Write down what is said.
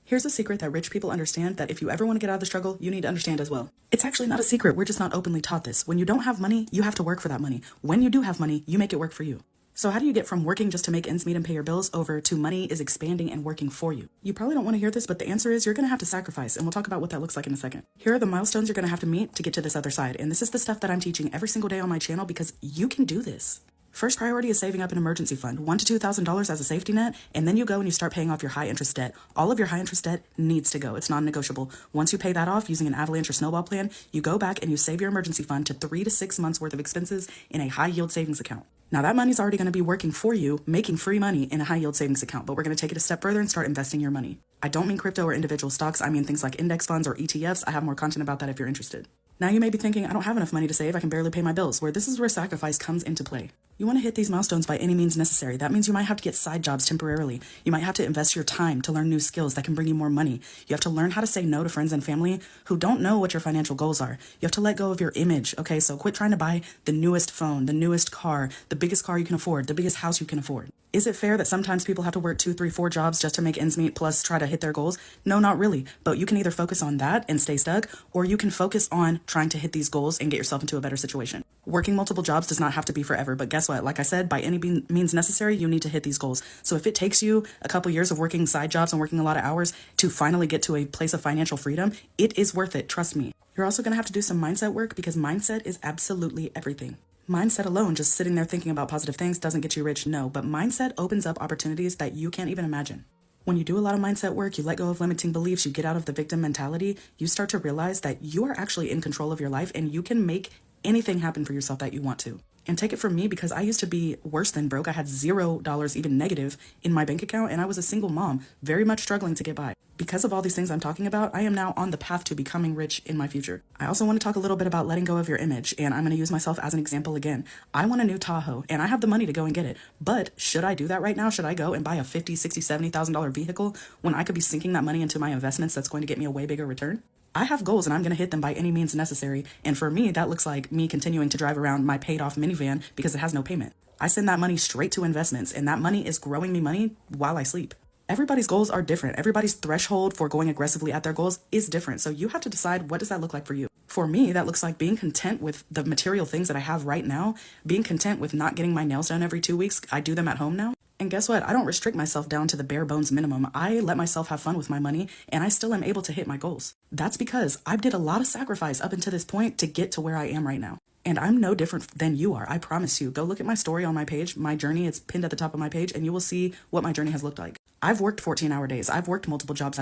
Here's a secret that rich people understand that if you ever want to get out of the struggle, you need to understand as well. It's actually not a secret, we're just not openly taught this. When you don't have money, you have to work for that money. When you do have money, you make it work for you. So how do you get from working just to make ends meet and pay your bills over to money is expanding and working for you? You probably don't want to hear this, but the answer is you're going to have to sacrifice, and we'll talk about what that looks like in a second. Here are the milestones you're going to have to meet to get to this other side, and this is the stuff that I'm teaching every single day on my channel because you can do this. First priority is saving up an emergency fund, $1,000 to $2,000 as a safety net, and then you go and you start paying off your high interest debt. All of your high interest debt needs to go. It's non-negotiable. Once you pay that off using an avalanche or snowball plan, you go back and you save your emergency fund to 3 to 6 months worth of expenses in a high yield savings account. Now that money's already going to be working for you, making free money in a high yield savings account, but we're going to take it a step further and start investing your money. I don't mean crypto or individual stocks. I mean things like index funds or ETFs. I have more content about that if you're interested. Now you may be thinking, I don't have enough money to save. I can barely pay my bills. This is where sacrifice comes into play. You want to hit these milestones by any means necessary. That means you might have to get side jobs temporarily. You might have to invest your time to learn new skills that can bring you more money. You have to learn how to say no to friends and family who don't know what your financial goals are. You have to let go of your image. Okay, so quit trying to buy the newest phone, the newest car, the biggest car you can afford, the biggest house you can afford. Is it fair that sometimes people have to work 2, 3, 4 jobs just to make ends meet plus try to hit their goals? No, not really. But you can either focus on that and stay stuck, or you can focus on trying to hit these goals and get yourself into a better situation. Working multiple jobs does not have to be forever, but guess what? Like I said, by any means necessary, you need to hit these goals. So if it takes you a couple years of working side jobs and working a lot of hours to finally get to a place of financial freedom, it is worth it. Trust me. You're also going to have to do some mindset work because mindset is absolutely everything. Mindset alone, just sitting there thinking about positive things, doesn't get you rich, no, but mindset opens up opportunities that you can't even imagine. When you do a lot of mindset work, you let go of limiting beliefs, you get out of the victim mentality, you start to realize that you are actually in control of your life and you can make anything happen for yourself that you want to. And take it from me because I used to be worse than broke. I had $0, even negative, in my bank account, and I was a single mom, very much struggling to get by. Because of all these things I'm talking about, I am now on the path to becoming rich in my future. I also want to talk a little bit about letting go of your image, and I'm going to use myself as an example again. I want a new Tahoe, and I have the money to go and get it. But should I do that right now? Should I go and buy a $50,000, $60,000, $70,000 vehicle when I could be sinking that money into my investments that's going to get me a way bigger return? I have goals and I'm going to hit them by any means necessary. And for me, that looks like me continuing to drive around my paid off minivan because it has no payment. I send that money straight to investments and that money is growing me money while I sleep. Everybody's goals are different. Everybody's threshold for going aggressively at their goals is different. So you have to decide, what does that look like for you? For me, that looks like being content with the material things that I have right now, being content with not getting my nails done every 2 weeks. I do them at home now. And guess what? I don't restrict myself down to the bare bones minimum. I let myself have fun with my money and I still am able to hit my goals. That's because I did a lot of sacrifice up until this point to get to where I am right now. And I'm no different than you are. I promise you. Go look at my story on my page, my journey. It's pinned at the top of my page and you will see what my journey has looked like. I've worked 14-hour days. I've worked multiple jobs